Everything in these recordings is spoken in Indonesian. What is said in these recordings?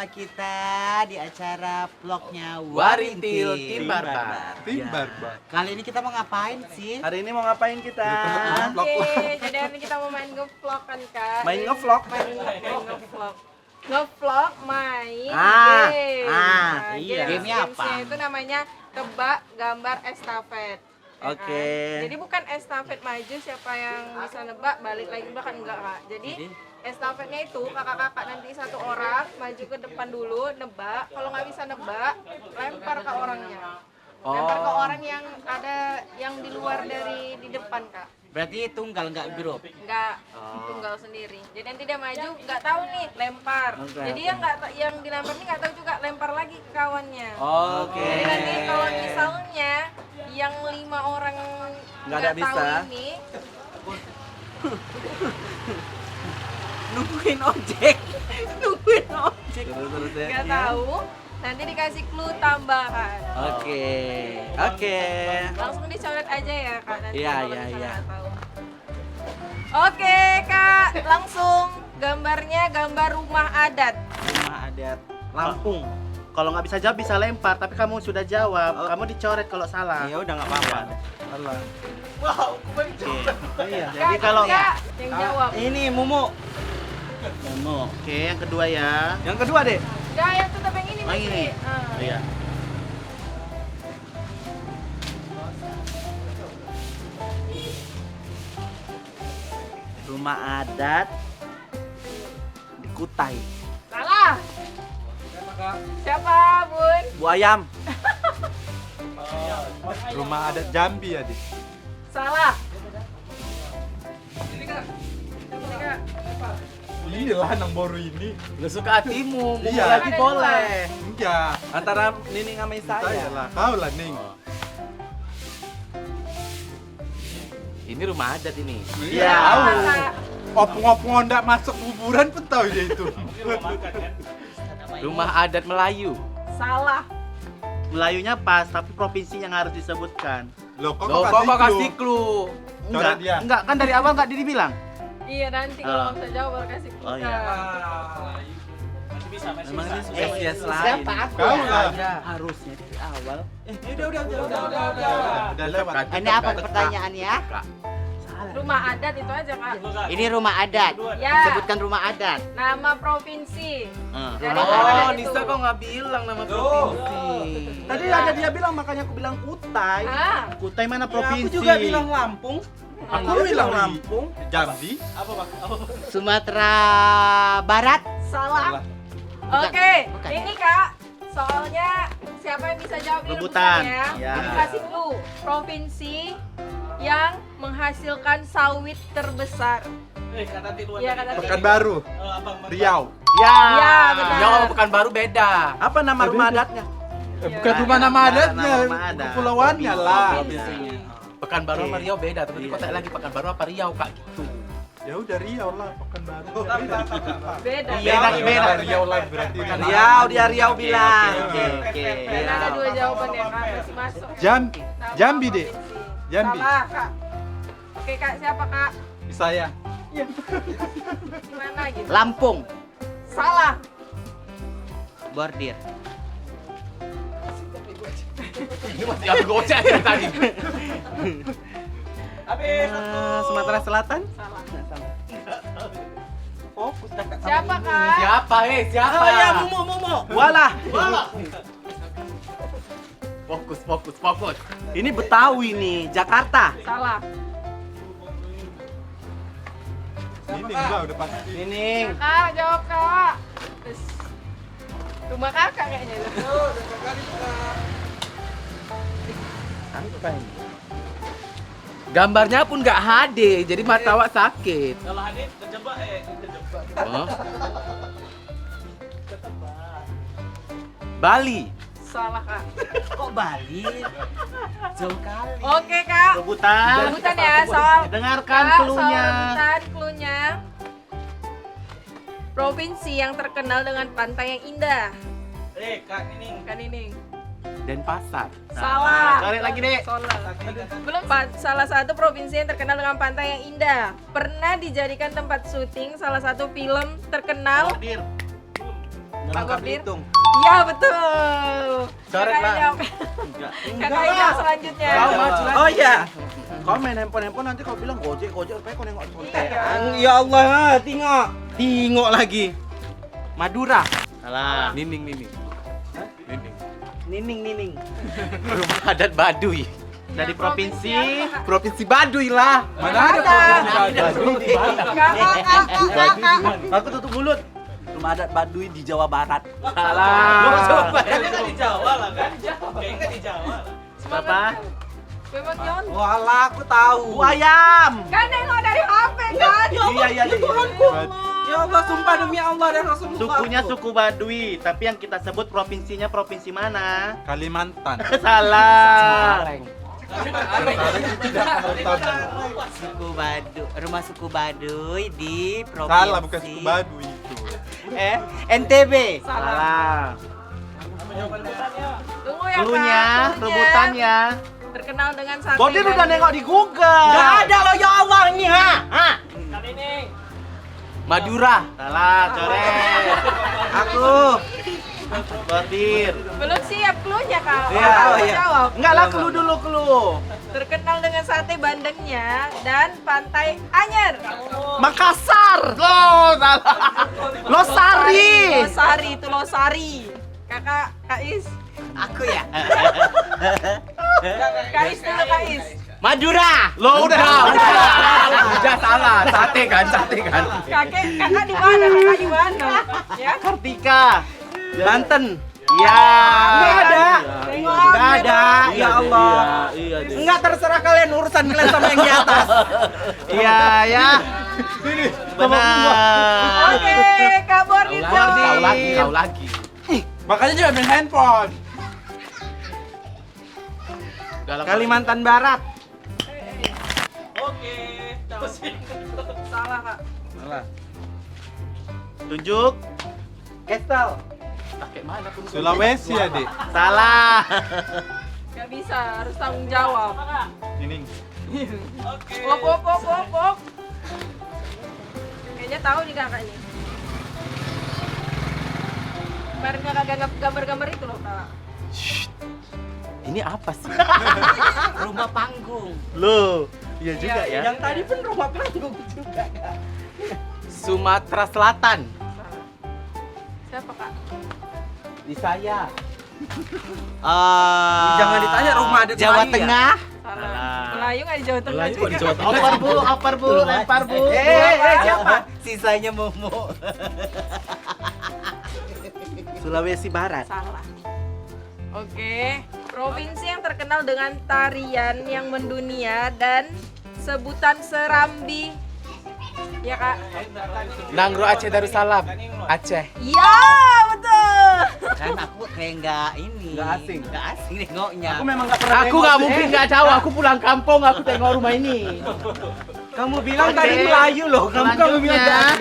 bersama kita di acara vlognya Warintil Tim Barbar. Tim Barbar. Kali ini kita mau ngapain sih? Hari ini mau ngapain kita? Oke, jadi hari ini kita mau main ngevlog kan Kak. Main ngevlog? Main ngevlog. Ngevlog main Ah, game. ah, iya. Games. Gamenya apa? Gamesnya itu namanya tebak gambar estafet. Ya Oke. kan? Jadi bukan estafet maju siapa yang bisa nebak balik lagi bahkan enggak Kak. Jadi estafetnya itu kakak-kakak nanti satu orang maju ke depan dulu nebak. Kalau nggak bisa nebak, lempar ke orangnya. Lempar ke orang yang ada yang di luar dari di depan Kak. Berarti tunggal nggak grup? Enggak, tunggal sendiri. Jadi nanti dia maju, nggak tahu nih lempar. Jadi yang dilempar nih nggak tahu juga lempar lagi ke kawannya. Oke. Jadi nanti kalau misalnya yang 5 orang Nggak ada tahu bisa. ini, Nungguin ojek. Nungguin ojek. Terus ya. nggak tahu, nanti dikasih clue tambahan. Oke. Oke. Langsung dicoret aja ya Kak. Nanti Iya, kalau iya, misalnya iya. nggak tahu. Oke Kak, langsung gambarnya gambar rumah adat. Rumah adat Lampung. Kalau nggak bisa jawab bisa lempar, tapi kamu sudah jawab. Kamu dicoret kalau salah. Ya udah nggak apa-apa. Allah. Oke. Iya. Kak, Jadi kalau Kak, yang jawab. ini Mumu. Mumu. Oke, yang kedua ya. Yang kedua deh. Enggak, yang tetap yang ini Yang masih. ini. Ah. Iya. Rumah adat di Kutai. Salah. Siapa, Bun? Bu Ayam. Rumah adat Jambi ya, Dik. Salah. Ini Kak. Inilah yang baru ini. Lu suka hatimu, Mumu Iya. lagi boleh. Enggak. Antara Nining sama Saya saya. lah, kau lah, Ning. Ini rumah adat ini. Iya. Salah, Kak. Opung-opung ndak masuk kuburan pun tahu dia itu. Rumah adat Melayu. Salah. Melayunya pas, tapi provinsi yang harus disebutkan. Loh, kok Loh, kok kasih clue? Coret dia. Enggak, kan dari awal enggak dibilang. Iya, nanti kalau bisa jawab baru kasih clue. Oh, iya. Kak. Memang ini spesies lain. Siapa aku? Kau ya? lah. Harusnya dari awal. Udah lewat. Ini apa pertanyaannya? Rumah adat itu aja, Kak. Ini rumah adat. Ya. Sebutkan rumah adat. Nama provinsi. Dari Oh, mana itu? Nisa kok nggak bilang nama provinsi? Tadi ada dia bilang, makanya aku bilang Kutai. Ah, Kutai mana provinsi? Aku juga bilang Lampung. Aku Aku bilang bilang Lampung. Jambi. Sumatera Barat. salah. Bukan, Oke, bukan. ini Kak. Soalnya siapa yang bisa jawab ini Rebutan. ya? Ya. Ini kasih clue. Provinsi yang menghasilkan sawit terbesar. Iya, kata Pekanbaru. Riau. Ya. Ya, benar. Ya, kalau Pekanbaru beda. Apa nama rumah adatnya? Bukan rumah nama adatnya, Nama rumah adat. kepulauannya lah. Provinsinya. Pekanbaru sama Riau beda, tapi Iya. kota lagi Pekanbaru apa Riau Kak gitu. Ya udah Riau lah, Pekanbaru. Beda. Beda. Riau lah berarti. Riau, dia Riau bilang. Oke, oke. Dan ada 2 jawaban ya Kak, masih masuk. Sama Jambi, Dek. provinsi. Jambi. Salah Kak. Oke Kak, siapa Kak? Saya. Gimana gitu? Lampung. Salah. Bordir. Ini masih aku gocek dari tadi. Sumatera Selatan? Salah. Fokus Siapa Kak? Siapa siapa? Ya, Mumu. Walah. Fokus. Ini Betawi nih, Jakarta. Salah. Ini enggak udah pasti. Nining. Kak, jawab Kak. Terus rumah kakak kayaknya itu. Apa ini? Gambarnya pun nggak HD, jadi mata awak sakit. Kalau Hanif terjebak Oh. Bali. Salah Kak. Kok Bali? Jauh kali. Oke Kak. Rebutan. Rebutan ya soal Dengarkan Kak, clue-nya. soal rebutan clue-nya. Provinsi yang terkenal dengan pantai yang indah. Kak Nining. Kan ini. Denpasar. Salah. Coret lagi, Dek. Salah. Belum salah satu provinsi yang terkenal dengan pantai yang indah. Pernah dijadikan tempat syuting salah satu film terkenal. Bordir. Pak Gordir. Hitung. Iya betul. Coret, Kakak Pak. jawab. Enggak. Kakak jawab selanjutnya. Kau maju lagi. Oh iya. Kau main handphone nanti kau bilang gojek, rupanya kau nengok konten. Ya Allah, tengok lagi. Madura. Salah. Nining. Nining. Nining. Rumah adat Baduy. Dari provinsi. Provinsi Baduy lah. Mana ada Baduy di Batam? Kakak. Aku tutup mulut. Rumah adat Baduy di Jawa Barat. Salah. Kayaknya di Jawa lah kan? Kayaknya di Jawa lah. Apa? Memang Yon. Walah, aku tahu. Ayam. Kan nengok dari HP kan? Iya. Ya Allah, sumpah demi Allah dan Rasulullah. Sukunya suku Baduy, tapi yang kita sebut provinsinya provinsi mana? Kalimantan. Salah. Suku Baduy, rumah suku Baduy di provinsi. Salah, bukan suku Baduy itu. NTB. Salah. Tunggu ya Cluenya, Kak. rebutannya. Terkenal dengan sate. Gordir udah Bandung. nengok di Google. Gak ada loh, ya Allah ini ha. Madura. Salah, coret. Aku. Gordir. Belum siap cluenya Kak. Iya, Mau iya. jawab. Enggak lah, clue dulu clue. Terkenal dengan sate bandengnya dan pantai Anyer. Makassar. Loh, salah. Losari. Losari itu Losari. Kakak Kak Is. Aku ya. Kak Is dulu Kak Is. Madura. Lo udah. Udah salah. Sate kan. Kakak di mana? Kakak di mana? Ya. Kartika. Banten. Ya. Nggak ada. Tengok Nggak HP ada. dong. Ya Allah. Iya, Enggak terserah kalian, urusan kalian sama yang di atas. Iya, ya. Benar. Oke, Kak Bordir. Kau lagi. Makanya jangan main handphone. Kalimantan Barat. Oke. Salah Kak. Tunjuk. Kestel. Sulawesi, Adik. Salah. Gak bisa, harus tanggung jawab. Nining. Op. Kayaknya tahu nih kakak ini. Kemarin kakak gambar-gambar itu loh kak. Ini apa sih? Rumah panggung. Loh, iya juga Iya, ya. Yang tadi pun rumah panggung juga kan? Sumatera Selatan. Siapa kak? Di saya. Jangan ditanya rumah adat Jawa Melayu ya? Tengah. Salah. Melayu nggak di Jawa Tengah juga. Oper bu, lempar bu. Siapa? Sisanya Momo. Sulawesi Barat. Salah. Oke, provinsi yang terkenal dengan tarian yang mendunia dan sebutan serambi. Ya kak? Nangro Aceh Darussalam. Aceh. Iya betul. Kan aku kayak nggak ini. Nggak asing. Nggak asing nengoknya. Aku memang nggak pernah. Aku nggak mungkin nggak tahu. Aku pulang kampung, aku tengok rumah ini. Kamu bilang Oke. tadi Melayu loh. Kamu bilang Selanjutnya.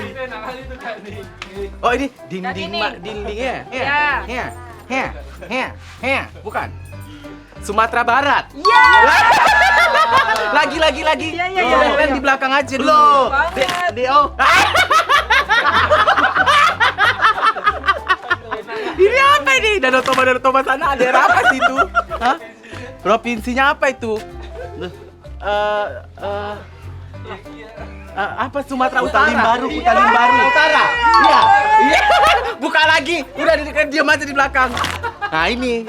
tadi. Oh ini dinding ini. dindingnya. Ya. Bukan. Sumatera Barat. Iya. Lagi. Iya. Kalian di belakang aja dulu. Loh, Banget. Dio. Ini apa ini? Danau Toba sana ada apa sih itu? Hah? Provinsinya apa itu? Apa Sumatera Utara? Hutan Baru Utara. Iya. Buka lagi. Udah diam aja di belakang. Nah ini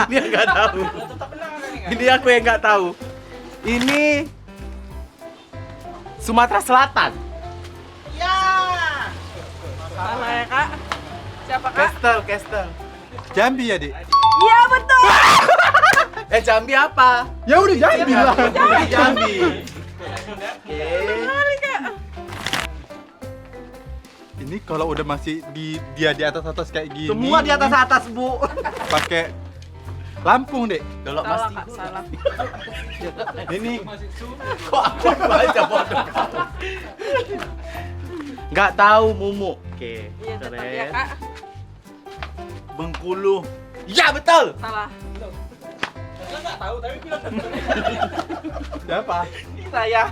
yang nggak tahu. Ini aku yang nggak tahu. Ini Sumatera Selatan. Salah ya kak? Siapa kak? Kestel. Jambi, Adik. Iya betul. Jambi apa? Ya udah Jambi lah. Jambi. Kali kak. Ini kalau udah masih dia di atas kayak gini. Semua di atas bu. Pakai Lampung, Dek. Dolok Salah Mas kak, salah. Ini Kok aku baca bodoh? Nggak tahu Mumu. Oke. Iya tetap ya kak. Bengkulu. Ya betul. Salah. siapa? Saya.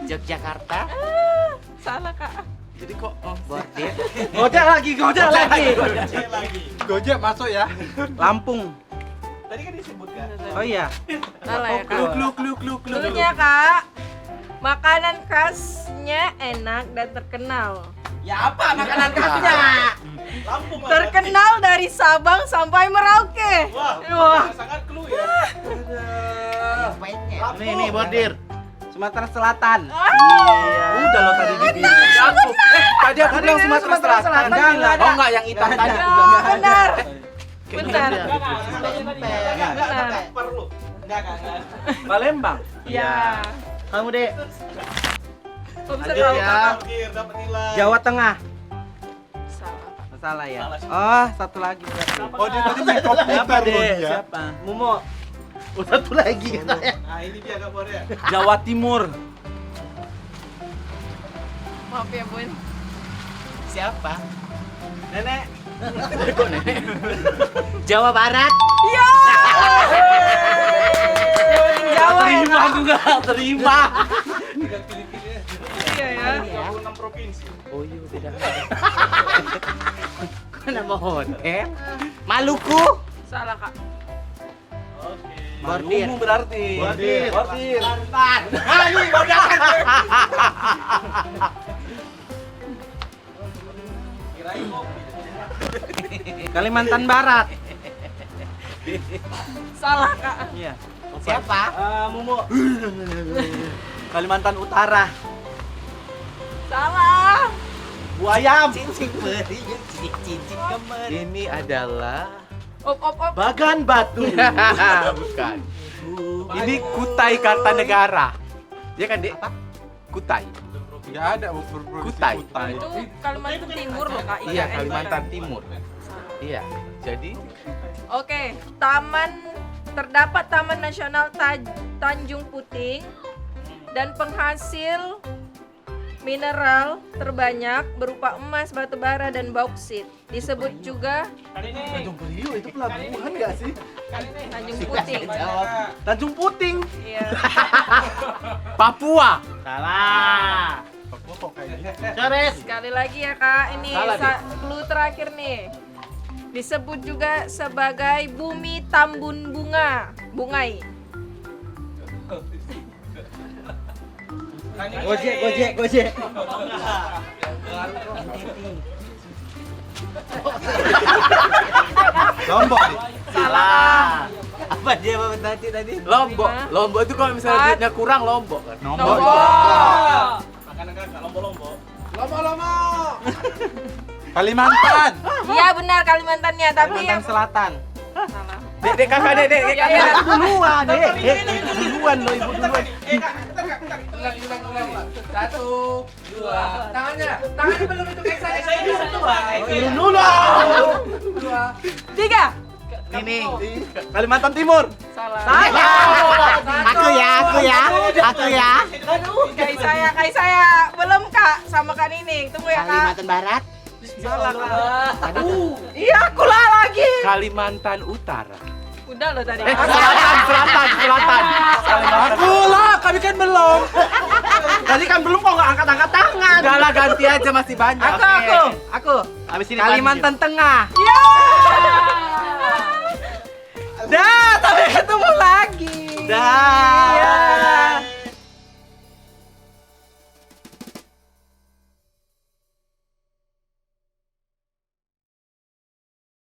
Yogyakarta. Salah kak. Jadi kok Bordir. Gojek lagi. Gojek masuk ya? Lampung. Tadi kan disebutkan. Oh iya. Salah ya kak. Kluk. Cluenya kak, makanan khasnya enak dan terkenal. Ya apa makanan khasnya? Lampung lah. Terkenal dari Sabang sampai Merauke. Wah. Sangat clue ya. Nih Bordir. Sumatera Selatan. Iya. Udah lo tadi dibilang. Aku. Tadi aku bilang Sumatera Selatan. Enggak. Oh enggak yang hitam tadi. Benar. Benar. Benar. Perlu. Enggak. Palembang. Ya. Kamu deh. Kok bisa Lanjut tahu ya. kakak? Bordir dapat nilai. Jawa Tengah. Salah. Salah ya. Oh, satu lagi berarti. Oh dia tadi main komputer Siapa loh deh? dia. Siapa? Mumo. Oh, satu lagi katanya. ya. Nah, ini dia Kak Bor ya. Jawa Timur. Maaf ya Bun. Siapa? Nenek. Kok nenek? Jawa Barat. Iya. Jawa ya Terima kak. juga, terima. Iya ya. 26 provinsi. Oh iya beda. Nama hotel. Maluku. Salah kak. Oke. Bordir. Maluku berarti. Bordir. Bordir. Kirain kopi. Kalimantan Barat. Salah kak. Iya. Siapa? Mumu. Kalimantan Utara. Salah. Buayam. Cincin peri, cincin kemer. Ini adalah Op. Bagan Batu. Bukan. Ini Kutai Kartanegara. Ya kan, Dek? Kutai. Enggak ada provinsi Kutai. Itu Kalimantan Timur loh kak. Iya, IKN. Kalimantan Timur. Salah. Iya. Jadi Oke, terdapat Taman Nasional Tanjung Puting dan penghasil mineral terbanyak berupa emas, batu bara, dan bauksit. Disebut juga Tanjung Priok itu pelabuhan nggak sih? Tanjung Puting. Tanjung Puting, Iya. Papua. Salah. Papua kok kayak gitu. Cores. Sekali lagi ya kak, ini Salah, clue terakhir nih. Disebut juga sebagai bumi tambun bunga, bungai. Gojek. Lombok nih. Salah. Apa dia mau tadi? Lombok. Lima. Lombok itu kalau misalnya Empat. duitnya kurang Lombok kan. Lombok. Makanan kakak lombo-lombo. Kalimantan. Iya benar Kalimantannya, tapi Kalimantan yang Selatan. salah. Dek kakak dek. Iya, iya. Duluan, Dek. Ibu duluan loh, ibu duluan. Satu, dua. Tangannya belum itu kayak saya. Minum dulu. Tiga. Ini Kalimantan Timur. Salah. Aku ya. Kayak saya. Belum kak, sama Kak Nining. Tunggu ya kak. Kalimantan Barat. Salah kak. Iya aku lah lagi. Kalimantan Utara. Udah loh tadi. Selatan. Aku lah, kami kan belum. Tadi kan belum kok nggak angkat tangan. Udah lah, ganti aja masih banyak. Aku. Habis ini Kalimantan Tengah. Ya. Dah, sampai ketemu lagi. Dah.